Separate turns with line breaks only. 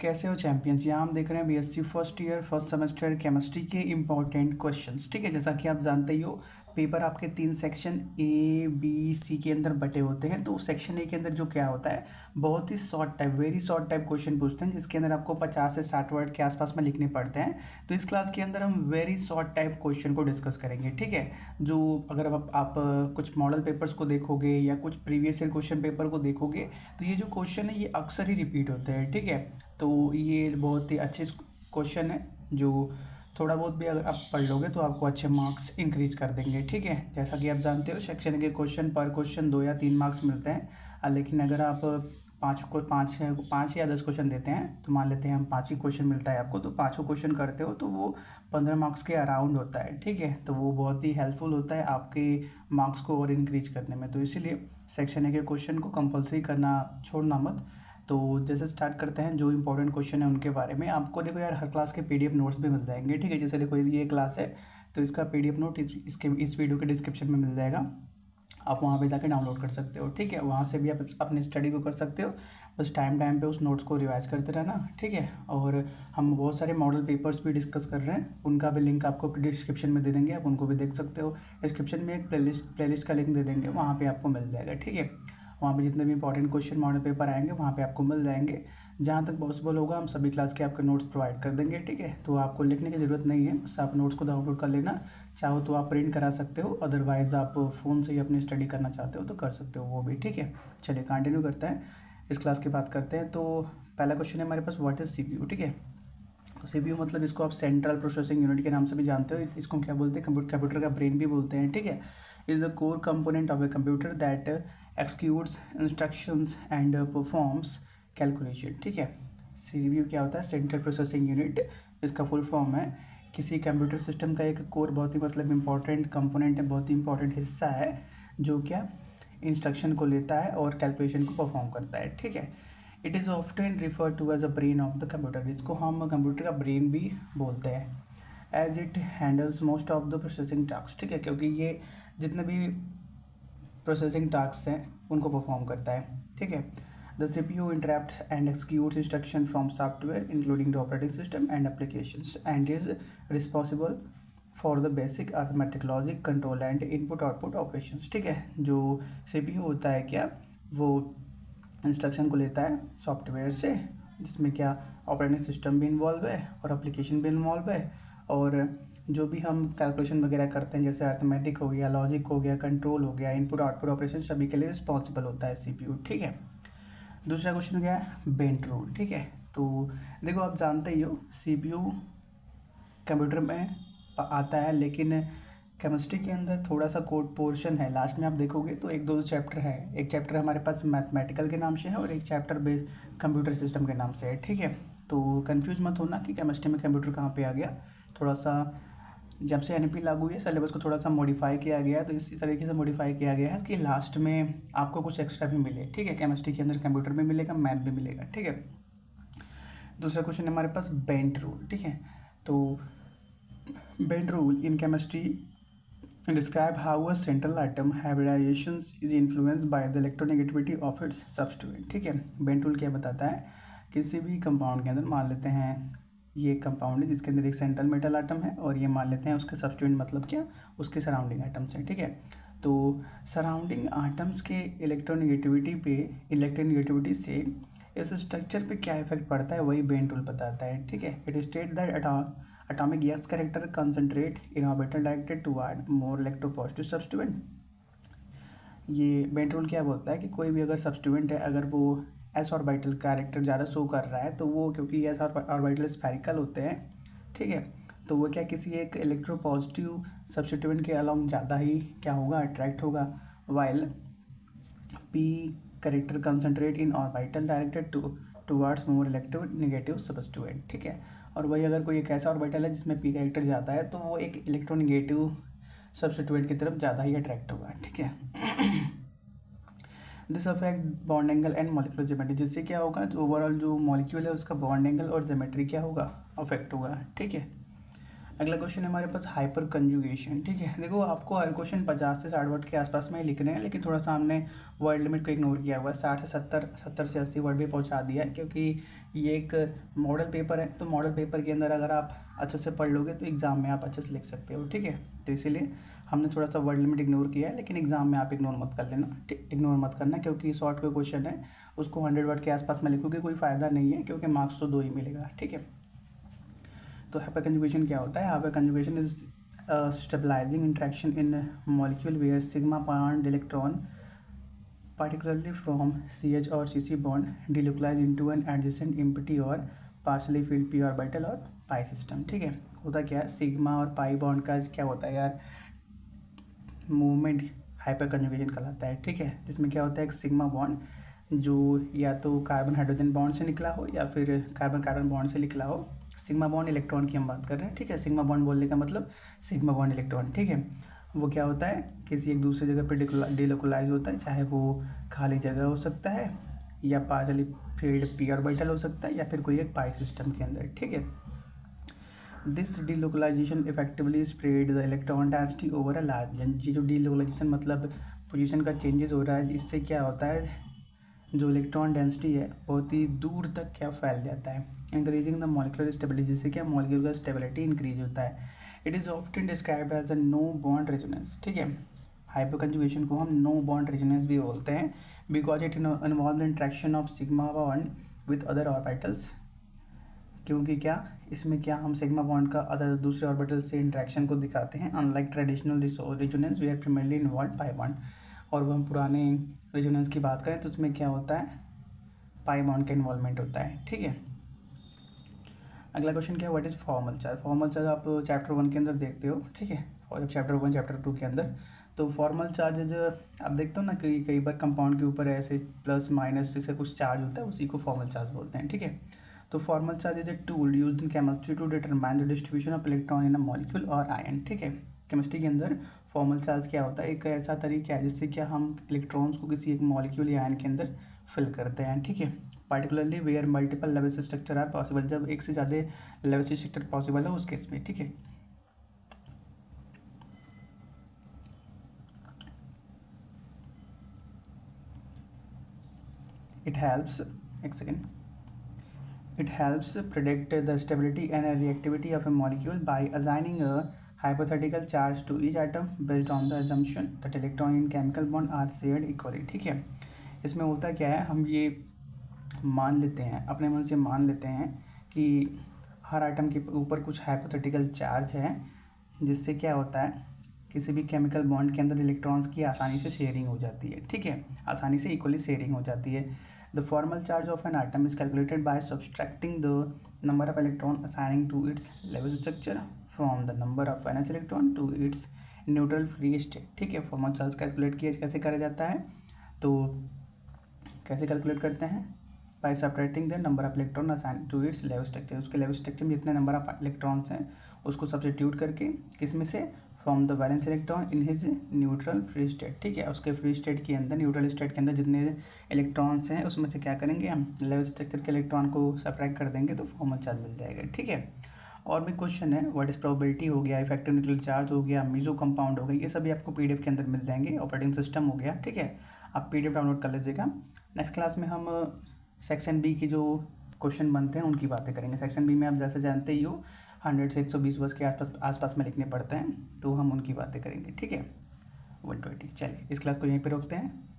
कैसे हो चैंपियंस। यहाँ हम देख रहे हैं BSc first year first semester chemistry के इम्पॉर्टेंट क्वेश्चंस। ठीक है, जैसा कि आप जानते ही हो पेपर आपके 3 सेक्शन ए बी सी के अंदर बटे होते हैं। तो सेक्शन ए के अंदर जो क्या होता है, बहुत ही short type very short type question पूछते हैं, जिसके अंदर आपको 50 से 60 वर्ड के आसपास में लिखने पड़ते हैं। तो इस क्लास के अंदर हम वेरी शॉर्ट टाइप क्वेश्चन को डिस्कस करेंगे। ठीक है, जो अगर आप कुछ मॉडल पेपर्स को देखोगे या कुछ प्रीवियस ईयर क्वेश्चन पेपर को देखोगे तो ये जो क्वेश्चन है ये अक्सर ही रिपीट होते हैं। ठीक है, तो ये बहुत ही अच्छे क्वेश्चन है जो थोड़ा बहुत भी अगर आप पढ़ लोगे तो आपको अच्छे मार्क्स इंक्रीज कर देंगे। ठीक है, जैसा कि आप जानते हो सेक्शन के क्वेश्चन पर क्वेश्चन 2 या 3 मार्क्स मिलते हैं, लेकिन अगर आप पाँच या 10 क्वेश्चन देते हैं तो मान लेते हैं हम 5 ही क्वेश्चन मिलता है आपको, तो 5 क्वेश्चन करते हो तो वो 15 मार्क्स के अराउंड होता है। ठीक है, तो वो बहुत ही हेल्पफुल होता है आपके मार्क्स को और इंक्रीज करने में। तो इसीलिए सेक्शन ए के क्वेश्चन को कंपलसरी करना छोड़ना मत। तो जैसे स्टार्ट करते हैं, जो इंपॉर्टेंट क्वेश्चन है उनके बारे में आपको देखो यार हर क्लास के पीडीएफ नोट्स भी मिल जाएंगे। ठीक है, जैसे देखो ये क्लास है तो इसका पीडीएफ नोट इस वीडियो के डिस्क्रिप्शन में मिल जाएगा, आप वहाँ पे जाके डाउनलोड कर सकते हो। ठीक है, वहाँ से भी आप अपनी स्टडी को कर सकते हो, बस टाइम पे उस नोट्स को रिवाइज करते रहना। ठीक है, और हम बहुत सारे मॉडल पेपर्स भी डिस्कस कर रहे हैं, उनका भी लिंक आपको डिस्क्रिप्शन में दे देंगे, आप उनको भी देख सकते हो। डिस्क्रिप्शन में एक प्लेलिस्ट का लिंक दे देंगे, वहाँ पर आपको मिल जाएगा। ठीक है, वहाँ पे जितने भी इंपॉर्टेंट क्वेश्चन मॉडल पेपर आएंगे वहाँ पे आपको मिल जाएंगे। जहाँ तक पॉसिबल होगा हम सभी क्लास के आपके नोट्स प्रोवाइड कर देंगे। ठीक है, तो आपको लिखने की ज़रूरत नहीं है, बस आप नोट्स को डाउनलोड कर लेना। चाहो तो आप प्रिंट करा सकते हो, अदरवाइज़ आप फ़ोन से ही अपनी स्टडी करना चाहते हो तो कर सकते हो वो भी। ठीक है, चलिए कंटिन्यू करते हैं, इस क्लास की बात करते हैं। तो पहला क्वेश्चन है हमारे पास, व्हाट इज़ CPU। ठीक है, तो CPU मतलब इसको आप सेंट्रल प्रोसेसिंग यूनिट के नाम से भी जानते हो, इसको क्या बोलते हैं, कंप्यूटर का ब्रेन भी बोलते हैं। ठीक है, is the core component of a computer that executes instructions and performs calculation. ठीक है, CPU क्या होता है, सेंट्रल प्रोसेसिंग यूनिट, इसका फुल फॉर्म है। किसी कंप्यूटर सिस्टम का एक कोर बहुत ही मतलब इंपॉर्टेंट कंपोनेंट है, बहुत ही इंपॉर्टेंट हिस्सा है जो क्या इंस्ट्रक्शन को लेता है और कैलकुलेशन को परफॉर्म करता है। ठीक है, it is often refer to as a brain of the computer, इसको हम कंप्यूटर का ब्रेन भी बोलते हैं। As it handles most of the processing task. ठीक है, क्योंकि ये जितने भी प्रोसेसिंग टास्क हैं उनको परफॉर्म करता है। ठीक है, the CPU interrupts and executes instruction from software including the operating system and applications and is responsible for the basic arithmetic logic control and input output operations। ठीक है, जो CPU होता है क्या, वो इंस्ट्रक्शन को लेता है सॉफ्टवेयर से, जिसमें क्या ऑपरेटिंग सिस्टम भी इन्वॉल्व है और एप्लीकेशन भी इन्वॉल्व है, और जो भी हम कैलकुलेशन वगैरह करते हैं जैसे अर्थमेटिक हो गया, लॉजिक हो गया, कंट्रोल हो गया, इनपुट आउटपुट ऑपरेशन सभी के लिए रिस्पॉन्सिबल होता है CPU। ठीक है, दूसरा क्वेश्चन क्या है, बेंट रूल। ठीक है, तो देखो आप जानते ही हो CPU कंप्यूटर में आता है, लेकिन केमिस्ट्री के अंदर थोड़ा सा कोड पोर्शन है। लास्ट में आप देखोगे तो 1-2 चैप्टर है, एक चैप्टर हमारे पास मैथमेटिकल के नाम से है और एक चैप्टर बेस कंप्यूटर सिस्टम के नाम से है। ठीक है, तो कंफ्यूज मत होना कि केमिस्ट्री में कंप्यूटर कहाँ पे आ गया। थोड़ा सा जब से NP लागू हुई है सिलेबस को थोड़ा सा मॉडिफाई किया गया है, तो इसी तरीके से मॉडिफाई किया गया है कि लास्ट में आपको कुछ एक्स्ट्रा भी मिले। ठीक है, केमिस्ट्री के अंदर कंप्यूटर भी मिलेगा, मैथ भी मिलेगा। ठीक है, दूसरा क्वेश्चन है हमारे पास बेंट रूल। ठीक है, तो bent rule in chemistry describe how a central atom hybridizations is influenced by the electronegativity of its substituent। ठीक है, बेंट रूल क्या बताता है, किसी भी कंपाउंड के अंदर मान लेते हैं ये कंपाउंड है जिसके अंदर एक सेंट्रल मेटल आटम है और ये मान लेते हैं उसके सब्स्टिट्यूएंट मतलब क्या, उसके सराउंडिंग आटम्स हैं। ठीक है, तो सराउंडिंग आटम्स के इलेक्ट्रोनेगेटिविटी से इस स्ट्रक्चर पे क्या इफेक्ट पड़ता है वही बेंट रूल बताता है। ठीक है, it state that atomic gas character concentrate in orbital directed toward more electropositive substituent। ये बेंट रूल क्या बोलता है कि कोई भी अगर सब्स्टिट्यूएंट है, अगर वो एस ऑर्बिटल कैरेक्टर ज़्यादा शो कर रहा है तो वो, क्योंकि एस ऑर्बिटल स्फेरिकल होते हैं, ठीक है, तो वो क्या किसी एक इलेक्ट्रोपॉजिटिव सब्स्टिट्यूएंट के अलॉन्ग ज़्यादा ही क्या होगा, अट्रैक्ट होगा। While p character concentrate in orbital directed towards more electronegative substituent. ठीक है, और वही अगर कोई एक ऐसा ऑर्बिटल है जिसमें पी कैरेक्टर ज़्यादा है तो वो एक इलेक्ट्रोनेगेटिव सब्स्टिट्यूएंट की तरफ ज़्यादा ही अट्रैक्ट होगा। ठीक है, this affect bond angle and molecular geometry, जिससे क्या होगा, जो ओवरऑल जो मॉलिक्यूल है उसका बॉन्ड एंगल और ज्योमेट्री क्या होगा, अफेक्ट होगा। ठीक है, अगला क्वेश्चन है हमारे पास हाइपर कंजुगेशन। ठीक है, देखो आपको हर क्वेश्चन 50 से 60 वर्ड के आसपास में ही लिखने हैं, लेकिन थोड़ा सा हमने वर्ड लिमिट को इग्नोर किया हुआ है। 60 से 70 से 80 वर्ड भी पहुंचा दिया है, क्योंकि ये एक मॉडल पेपर है। तो मॉडल पेपर के अंदर अगर आप अच्छे से पढ़ लोगे तो एग्ज़ाम में आप अच्छे से लिख सकते हो। ठीक है, तो इसीलिए हमने थोड़ा सा वर्ड लिमिट इग्नोर किया है, लेकिन एग्जाम में आप इग्नोर मत कर लेना, इग्नोर मत करना, क्योंकि शॉर्ट का क्वेश्चन है, उसको 100 वर्ड के आसपास में लिखोगे कोई फ़ायदा नहीं है, क्योंकि मार्क्स तो 2 ही मिलेगा। ठीक है, तो हाइपर कंजुगेशन क्या होता है? Hyper conjugation is stabilising interaction in molecule where sigma bond electron particularly from CH or CC bond delocalize into an adjacent empty or partially filled p orbital और पाई सिस्टम। ठीक है, होता क्या है, सिग्मा और पाई बॉन्ड का क्या होता है यार, मूवमेंट हाइपर कंजुगेशन कहलाता है। ठीक है, जिसमें क्या होता है, एक सिग्मा बॉन्ड जो या तो कार्बन हाइड्रोजन बॉन्ड से निकला हो या फिर कार्बन कार्बन बॉन्ड से निकला हो। सिग्मा बॉन्ड इलेक्ट्रॉन की हम बात कर रहे हैं। ठीक है, सिग्मा बॉन्ड बोलने का मतलब सिग्मा बॉन्ड इलेक्ट्रॉन। ठीक है, वो क्या होता है, किसी एक दूसरे जगह पर डिलोकलाइज होता है, चाहे वो खाली जगह हो सकता है या पार्शली फील्ड पी ऑर्बिटल हो सकता है या फिर कोई एक पाई सिस्टम के अंदर। ठीक है, this delocalisation effectively spread the electron density over a large range. जो डिलोकलाइजेशन मतलब पोजीशन का चेंजेस हो रहा है, इससे क्या होता है, जो इलेक्ट्रॉन डेंसिटी है बहुत ही दूर तक क्या फैल जाता है। इंक्रीजिंग द मॉलिक्यूलर स्टेबिलिटी, जिससे क्या मॉलिक्यूल का स्टेबिलिटी इंक्रीज होता है। It is often described as a no bond resonance. ठीक है, हाइपर कंजुगेशन को हम नो बॉन्ड रेजोनेंस भी बोलते हैं, because it involve interaction of sigma bond with other orbitals. क्योंकि क्या, इसमें क्या हम सिग्मा बॉन्ड का अदर दूसरे ऑर्बिटल से इंट्रैक्शन को दिखाते हैं। Unlike traditional resonance we are primarily involve pi bond. और वो हम पुराने रेजोनेंस की बात करें तो उसमें क्या होता है, पाई बॉन्ड का इन्वॉल्वमेंट होता है। ठीक है, अगला क्वेश्चन क्या है, what is formal charge. Formal charge आप चैप्टर 1 के अंदर देखते हो। ठीक है, और चैप्टर 1 चैप्टर 2 के अंदर तो फॉर्मल चार्जेज आप देखते हो ना, कई बार कंपाउंड के ऊपर ऐसे प्लस माइनस जैसे कुछ चार्ज होता है, उसी को फॉर्मल चार्ज बोलते हैं। ठीक है, तो formal charge is a tool used in chemistry to determine the distribution of electron in a molecule और आयन। ठीक है, केमिस्ट्री के अंदर फॉर्मल चार्ज क्या होता है, एक ऐसा तरीका है जिससे क्या हम इलेक्ट्रॉन्स को किसी एक मॉलिक्यूल या आयन के अंदर फिल करते हैं। ठीक है, particularly where multiple levels structure are possible, जब एक से ज़्यादा लेवल्स स्ट्रक्चर पॉसिबल है उस केस में। ठीक है, it helps एक second, it helps predict the stability and reactivity of a molecule by assigning a hypothetical charge to each atom based on the assumption that electron in chemical bond are shared equally। ठीक है, इसमें होता क्या है, हम ये मान लेते हैं, अपने मन से मान लेते हैं कि हर आइटम के ऊपर कुछ हाइपोथेटिकल चार्ज है, जिससे क्या होता है, किसी भी केमिकल बॉन्ड के अंदर इलेक्ट्रॉन्स की आसानी से शेयरिंग हो जाती है। ठीक है, आसानी से इक्वली शेयरिंग हो जाती है। The formal charge of an atom is calculated by subtracting the number of electron assigning to its level structure from the number of valence electron to its neutral free state. ठीक है, formal charge calculate किया कैसे करा जाता है, तो कैसे calculate करते हैं, by subtracting the number of electron assign to its level structure. उसके लेवल स्ट्रक्चर में जितने नंबर ऑफ इलेक्ट्रॉन्स हैं उसको सब्स्टिट्यूट करके किस में से, from the valence electron in his neutral free state. ठीक है, उसके फ्री स्टेट के अंदर, न्यूट्रल स्टेट के अंदर जितने इलेक्ट्रॉन्स हैं उसमें से क्या करेंगे, हम लेवल स्ट्रक्चर के इलेक्ट्रॉन को सब्ट्रैक्ट कर देंगे तो फॉर्मल चार्ज मिल जाएगा। ठीक है, और भी क्वेश्चन है, व्हाट इज प्रोबेबिलिटी हो गया, इफेक्टिव न्यूक्लियर चार्ज हो गया, मीजो कंपाउंड हो गई, ये सभी आपको पीडीएफ के अंदर मिल जाएंगे। ऑपरेटिंग सिस्टम हो गया। ठीक है, आप पीडीएफ डाउनलोड कर लीजिएगा। नेक्स्ट क्लास में हम सेक्शन बी की जो क्वेश्चन बनते हैं उनकी बातें करेंगे। सेक्शन बी में आप जैसे जानते ही हो 100 से 120 वर्ष के आसपास में लिखने पड़ते हैं, तो हम उनकी बातें करेंगे। ठीक है, 120। चलिए इस क्लास को यहीं पे रोकते हैं।